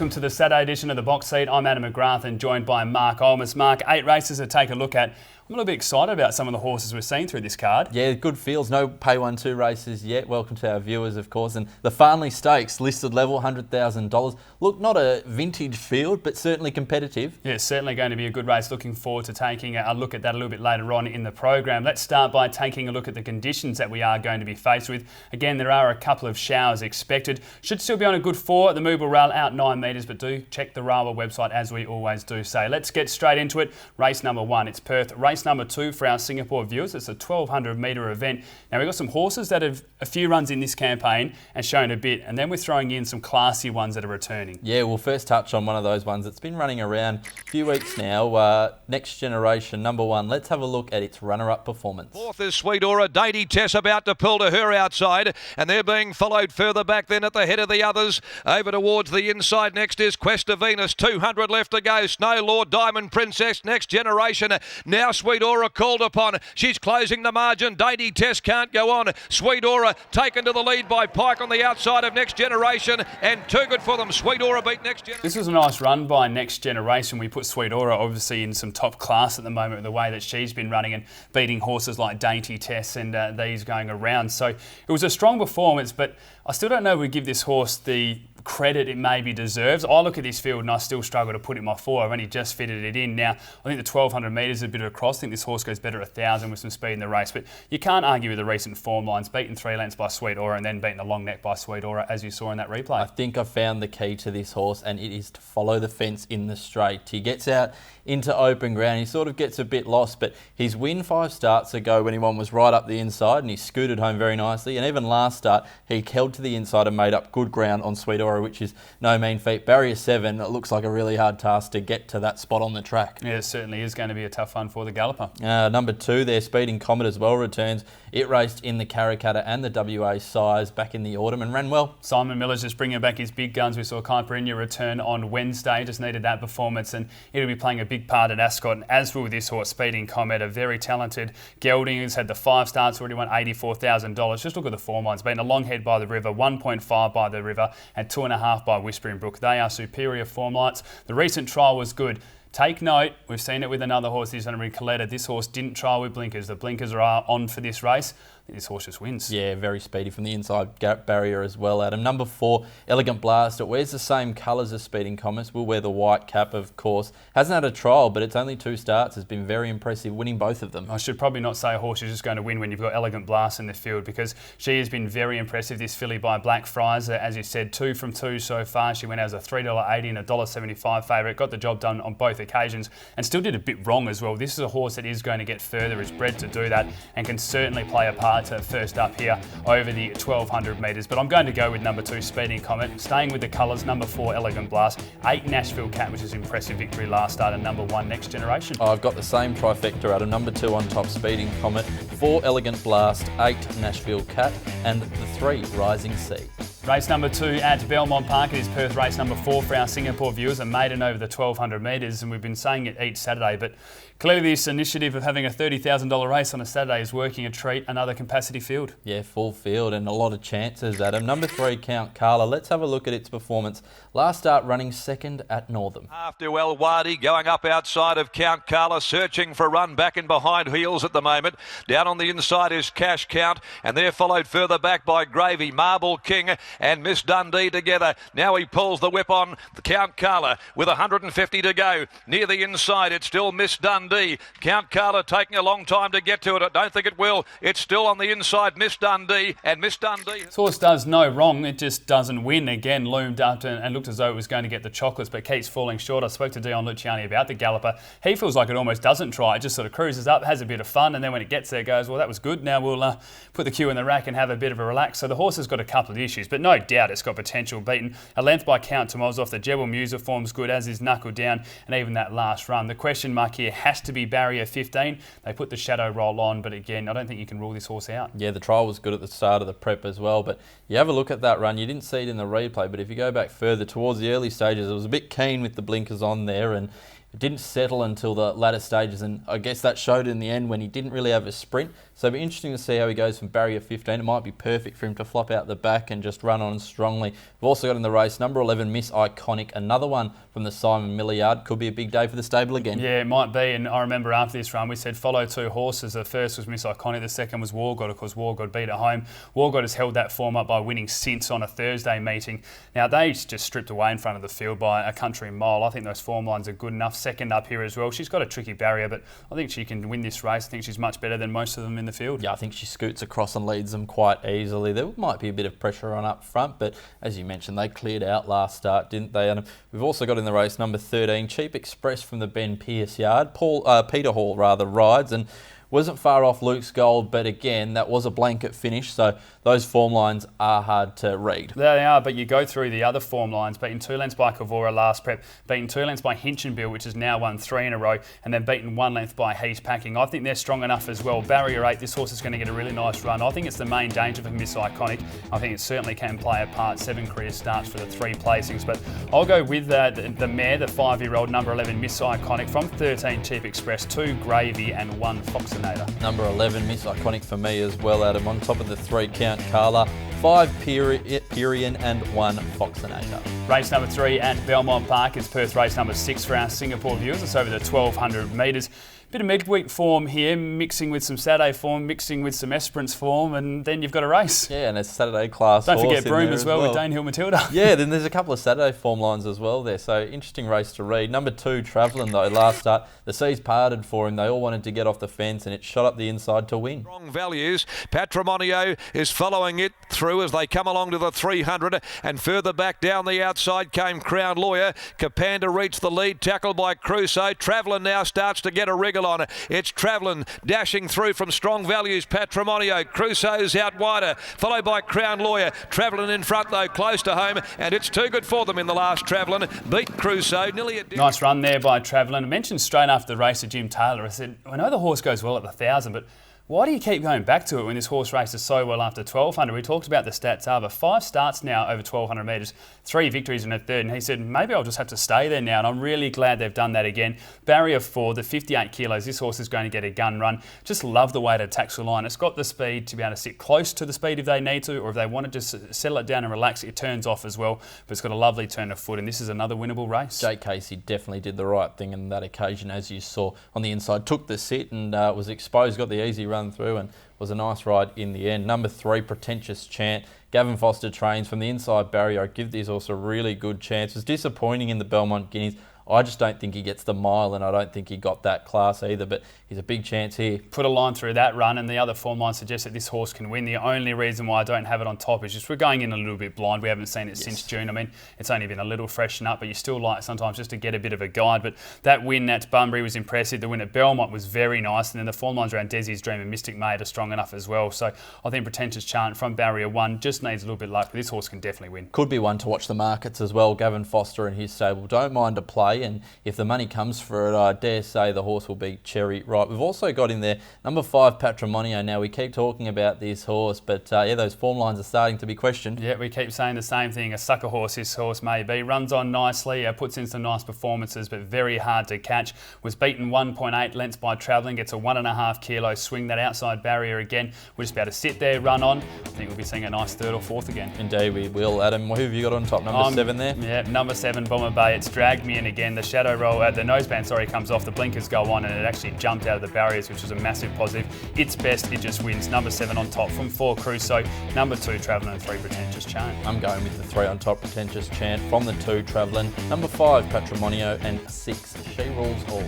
welcome to the Saturday edition of The Box Seat. I'm Adam McGrath and joined by Mark Olmos. Mark, 8 races to take a look at. I'm a little bit excited about some of the horses we're seeing through this card. Yeah, good fields. No Pay 1-2 races yet. Welcome to our viewers, of course. And the Farnley Stakes, listed level, $100,000. Look, not a vintage field, but certainly competitive. Yeah, it's certainly going to be a good race. Looking forward to taking a look at that a little bit later on in the program. Let's start by taking a look at the conditions that we are going to be faced with. Again, there are a couple of showers expected. Should still be on a good 4 at the Movable Rail, out 9 metres, but do check the RAWA website as we always do say. Let's get straight into it. Race number 1, it's Perth. Race number 2 for our Singapore viewers. It's a 1,200 metre event. Now, we've got some horses that have a few runs in this campaign and shown a bit, and then we're throwing in some classy ones that are returning. Yeah, we'll first touch on one of those ones that's been running around a few weeks now. Next Generation, number 1. Let's have a look at its runner-up performance. Fourth is Sweet Aura. Dainty Tess about to pull to her outside, and they're being followed further back then at the head of the others. Over towards the inside next is Quest of Venus. 200 left to go. Snow Lord, Diamond Princess, Next Generation. Now Sweet Aura called upon. She's closing the margin. Dainty Tess can't go on. Sweet Aura taken to the lead by Pike on the outside of Next Generation, and too good for them. Sweet Aura beat Next Generation. This was a nice run by Next Generation. We put Sweet Aura obviously in some top class at the moment with the way that she's been running and beating horses like Dainty Tess and these going around. So it was a strong performance, but I still don't know if we give this horse the credit it maybe deserves. I look at this field and I still struggle to put it in my 4. I've only just fitted it in. Now, I think the 1,200 metres is a bit of a cross. I think this horse goes better at 1,000 with some speed in the race, but you can't argue with the recent form lines. Beaten 3 lengths by Sweet Aura and then beaten a long neck by Sweet Aura, as you saw in that replay. I think I've found the key to this horse, and it is to follow the fence in the straight. He gets out into open ground. He sort of gets a bit lost, but his win 5 starts ago when he won was right up the inside and he scooted home very nicely. And even last start, he held to the inside and made up good ground on Sweet Aura, which is no mean feat. Barrier 7, it looks like a really hard task to get to that spot on the track. Yeah, it certainly is going to be a tough one for the galloper. Number 2 there, Speeding Comet as well returns. It raced in the Karrakatta and the WA size back in the autumn and ran well. Simon Miller's just bringing back his big guns. We saw Caipirinha return on Wednesday. Just needed that performance and it'll be playing a big part at Ascot. And as for this horse, Speeding Comet, a very talented gelding who's had the 5 starts, already won $84,000. Just look at the form lines. Beaten a long head by the river, 1.5 by the river and 2.5 by Whispering Brook. They are superior form lines. The recent trial was good. Take note, we've seen it with another horse, this is going to be Coletta. This horse didn't trial with blinkers. The blinkers are on for this race. I think this horse just wins. Yeah, very speedy from the inside barrier as well, Adam. Number 4, Elegant Blast. It wears the same colours as Speeding Comet. Will wear the white cap, of course. Hasn't had a trial, but it's only 2 starts. Has been very impressive, winning both of them. I should probably not say a horse is just going to win when you've got Elegant Blast in the field, because she has been very impressive. This filly by Black Friars, as you said, 2 from 2 so far. She went out as a $3.80 and a $1.75 favourite. Got the job done on both occasions and still did a bit wrong as well. This is a horse that is going to get further, is bred to do that and can certainly play a part first up here over the 1,200 metres. But I'm going to go with number 2, Speeding Comet. Staying with the colours, number 4, Elegant Blast. 8, Nashville Cat, which is impressive victory last start, and number 1, Next Generation. I've got the same trifecta, Adam. Number 2 on top, Speeding Comet. 4, Elegant Blast. 8, Nashville Cat. And the 3, Rising Sea. Race number 2 at Belmont Park. It is Perth race number 4 for our Singapore viewers, a maiden over the 1,200 metres, and we've been saying it each Saturday, but clearly this initiative of having a $30,000 race on a Saturday is working a treat. Another capacity field. Yeah, full field and a lot of chances, Adam. Number 3, Count Carla. Let's have a look at its performance. Last start running 2nd at Northam. After El Wadi going up outside of Count Carla, searching for a run back and behind heels at the moment. Down on the inside is Cash Count, and they're followed further back by Gravy, Marble King and Miss Dundee together. Now he pulls the whip on the Count Carla with 150 to go. Near the inside, it's still Miss Dundee. Count Carla taking a long time to get to it. I don't think it will. It's still on the inside, Miss Dundee, and Miss Dundee. This horse does no wrong. It just doesn't win. Again, loomed up and looked as though it was going to get the chocolates, but keeps falling short. I spoke to Dion Luciani about the galloper. He feels like it almost doesn't try. It just sort of cruises up, has a bit of fun, and then when it gets there, goes, well, that was good. Now we'll put the cue in the rack and have a bit of a relax. So the horse has got a couple of issues, but no doubt it's got potential. Beaten a length by Count Tomozov. The Jebel Musa form's good, as is Knuckle Down, and even that last run. The question mark here has to be barrier 15. They put the shadow roll on, but again, I don't think you can rule this horse out. Yeah, the trial was good at the start of the prep as well, but you have a look at that run. You didn't see it in the replay, but if you go back further towards the early stages, it was a bit keen with the blinkers on there, and It didn't settle until the latter stages, and I guess that showed in the end when he didn't really have a sprint. So it'll be interesting to see how he goes from barrier 15. It might be perfect for him to flop out the back and just run on strongly. We've also got in the race number 11, Miss Iconic, another one from the Simon Miller yard. Could be a big day for the stable again. Yeah, it might be. And I remember after this run, we said follow 2 horses. The first was Miss Iconic, the second was Wargod. Of course, Wargod beat at home. Wargod has held that form up by winning since on a Thursday meeting. Now, they just stripped away in front of the field by a country mile. I think those form lines are good enough. Second up here as well. She's got a tricky barrier, but I think she can win this race. I think she's much better than most of them in the field. Yeah, I think she scoots across and leads them quite easily. There might be a bit of pressure on up front, but as you mentioned, they cleared out last start, didn't they? And we've also got in the race number 13, Cheap Express from the Ben Pearce yard. Peter Hall rides and wasn't far off Luke's Gold, but again, that was a blanket finish, so those form lines are hard to read. They are, but you go through the other form lines, beaten 2 lengths by Cavora last prep, beaten 2 lengths by Hinchinville, which has now won 3 in a row, and then beaten 1 length by He's Packing. I think they're strong enough as well. Barrier 8, this horse is going to get a really nice run. I think it's the main danger for Miss Iconic. I think it certainly can play a part. 7 career starts for the 3 placings, but I'll go with the mare, the 5-year-old number 11, Miss Iconic, from 13, Cheap Express, 2 Gravy, and 1 Foxinator. Number 11, Miss Iconic for me as well, Adam. On top of the 3, Count Carla, 5 Pyrian and 1 Foxinator. Race number 3 at Belmont Park. It's Perth race number 6 for our Singapore viewers. It's over the 1,200 metres. Bit of midweek form here, mixing with some Saturday form, mixing with some Esperance form, and then you've got a race. Yeah, and a Saturday class. Don't forget Broome as well with Danehill Matilda. Yeah, then there's a couple of Saturday form lines as well there, so interesting race to read. Number 2, Travelling though, last start, the seas parted for him. They all wanted to get off the fence, and it shot up the inside to win. Strong values. Patrimonio is following it through as they come along to the 300, and further back down the outside came Crown Lawyer. Capanda reached the lead, tackled by Crusoe. Travelling now starts to get a wriggle on it. It's Travelling dashing through from Strong Values. Patrimonio. Crusoe's out wider, followed by Crown Lawyer. Travelling in front though, close to home, and it's too good for them in the last. Travelling beat Crusoe nearly a nice run there by Travelling. I mentioned straight after the race to Jim Taylor, I said, I know the horse goes well at the 1,000, but why do you keep going back to it when this horse races so well after 1,200? We talked about the stats are, but 5 starts now over 1,200 metres, 3 victories in a third, and he said, maybe I'll just have to stay there now, and I'm really glad they've done that again. Barrier 4, the 58 kilos, this horse is going to get a gun run. Just love the way it attacks the line. It's got the speed to be able to sit close to the speed if they need to, or if they want to just settle it down and relax, it turns off as well, but it's got a lovely turn of foot, and this is another winnable race. Jake Casey definitely did the right thing on that occasion, as you saw on the inside, took the sit and was exposed, got the easy run through, and was a nice ride in the end. Number 3, Pretentious Chant. Gavin Foster trains from the inside barrier. I give this horse a really good chance. It was disappointing in the Belmont Guineas. I just don't think he gets the mile, and I don't think he got that class either, but he's a big chance here. Put a line through that run, and the other form line suggests that this horse can win. The only reason why I don't have it on top is just we're going in a little bit blind. We haven't seen it since June. I mean, it's only been a little freshen up, but you still like sometimes just to get a bit of a guide. But that win at Bunbury was impressive. The win at Belmont was very nice, and then the form lines around Desi's Dream and Mystic Maid are strong enough as well. So I think Pretentious Chant from barrier 1 just needs a little bit of luck, but this horse can definitely win. Could be one to watch the markets as well. Gavin Foster and his stable don't mind a play, and if the money comes for it, I dare say the horse will be cherry right. We've also got in there number 5, Patrimonio. Now, we keep talking about this horse, but yeah, those form lines are starting to be questioned. Yeah, we keep saying the same thing. A sucker horse this horse may be. Runs on nicely, puts in some nice performances, but very hard to catch. Was beaten 1.8 lengths by Travelling, gets a 1.5 kilo swing. That outside barrier again, we'll just be able to sit there, run on. I think we'll be seeing a nice 3rd or 4th again. Indeed we will. Adam, who have you got on top? Number 7 there? Yeah, number 7, Bomber Bay. It's dragged me in again. The shadow roll, the noseband, comes off, the blinkers go on, and it actually jumped out of the barriers, which is a massive positive. It's best, it just wins. Number 7 on top from 4, Crusoe. Number 2, Travelling, and 3, Pretentious Chant. I'm going with the 3 on top, Pretentious Chant. From the 2, Travelling. Number 5, Patrimonio, and 6, She Rules All.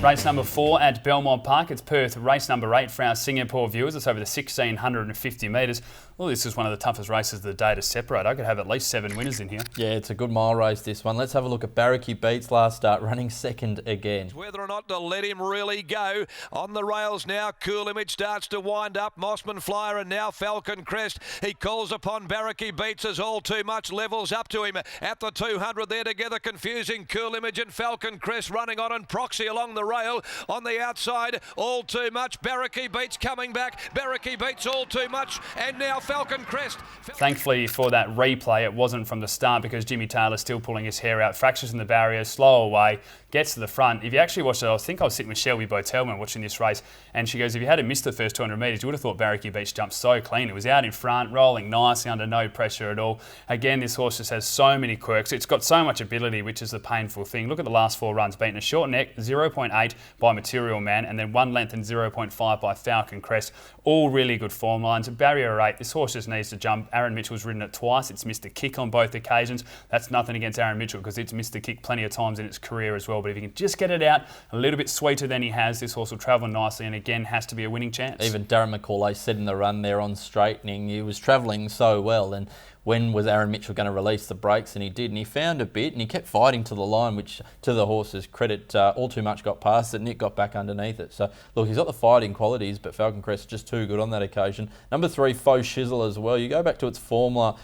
Race number 4 at Belmont Park. It's Perth. Race number 8 for our Singapore viewers. It's over the 1,650 metres. Well, this is one of the toughest races of the day to separate. I could have at least 7 winners in here. Yeah, it's a good mile race, this one. Let's have a look at Barracky Beats last start, running 2nd again. Whether or not to let him really go. On the rails now, Cool Image starts to wind up. Mossman Flyer and now Falcon Crest. He calls upon Barracky Beats as all too much levels up to him. At the 200 there together, confusing Cool Image and Falcon Crest running on, and Proxy along the rail. On the outside, All Too Much. Barracky Beats coming back. Barracky Beats All Too Much. And now Falcon Crest. Thankfully for that replay, it wasn't from the start because Jimmy Taylor's still pulling his hair out. Fractures in the barrier, slow away, gets to the front. If you actually watched it, I think I was sitting with Shelby Botelman watching this race, and she goes, if you had missed the first 200 metres, you would have thought Barracky Beats jumped so clean. It was out in front, rolling nicely under no pressure at all. Again, this horse just has so many quirks. It's got so much ability, which is the painful thing. Look at the last 4 runs. Beaten a short neck, 0.8 by Material Man, and then 1 length and 0.5 by Falcon Crest. All really good form lines. Barrier 8, this horse just needs to jump. Aaron Mitchell's ridden it twice. It's missed a kick on both occasions. That's nothing against Aaron Mitchell because it's missed a kick plenty of times in its career as well. But if he can just get it out a little bit sweeter than he has, this horse will travel nicely and again has to be a winning chance. Even Darren McCauley said in the run there on straightening, he was travelling so well, and when was Aaron Mitchell going to release the brakes? And he did, and he found a bit, and he kept fighting to the line, which to the horse's credit, All Too Much got past it. Nick got back underneath it. So look, he's got the fighting qualities, but Falcon Crest just too good on that occasion. Number 3, Faux Shizzle as well. You go back to its form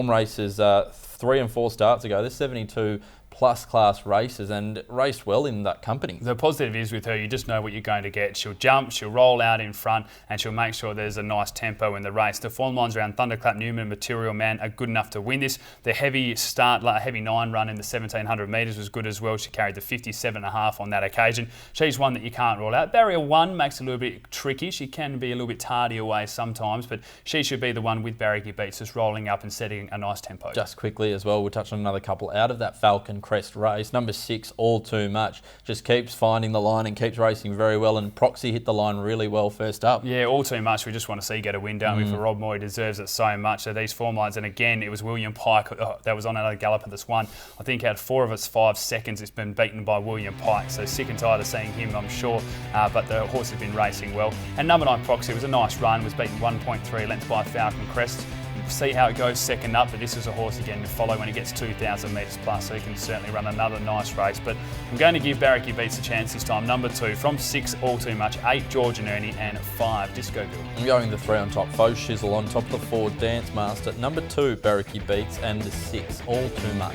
races 3 and 4 starts ago. There's 72 plus class races and raced well in that company. The positive is with her, you just know what you're going to get. She'll jump, she'll roll out in front, and she'll make sure there's a nice tempo in the race. The form lines around Thunderclap Newman and Material Man are good enough to win this. The heavy start, like a heavy 9 run in the 1700 metres was good as well. She carried the 57.5 on that occasion. She's one that you can't rule out. Barrier 1 makes it a little bit tricky. She can be a little bit tardy away sometimes, but she should be the one with Barracky Beats just rolling up and setting a nice tempo. Just quickly as well, we'll touch on another couple out of that Falcon Crest race. Number 6, All Too Much, just keeps finding the line and keeps racing very well, and Proxy hit the line really well first up. Yeah, All Too Much, we just want to see get a win, don't we, for Rob Moore. He deserves it so much. So these form lines, and again, it was William Pike that was on another galloper that's won. I think out of 4 of its 5 seconds, it's been beaten by William Pike. So sick and tired of seeing him, I'm sure, but the horse has been racing well. And number 9, Proxy, was a nice run, was beaten 1.3 lengths by Falcon Crest. See how it goes second up, but this is a horse again to follow when he gets 2,000 metres plus, so he can certainly run another nice race. But I'm going to give Barracky Beats a chance this time. Number 2, from 6, All Too Much, 8, George and Ernie, and 5, Disco Bill. I'm going the 3 on top, Faux Shizzle on top, the 4, Dance Master, number 2, Barracky Beats, and the 6, All Too Much.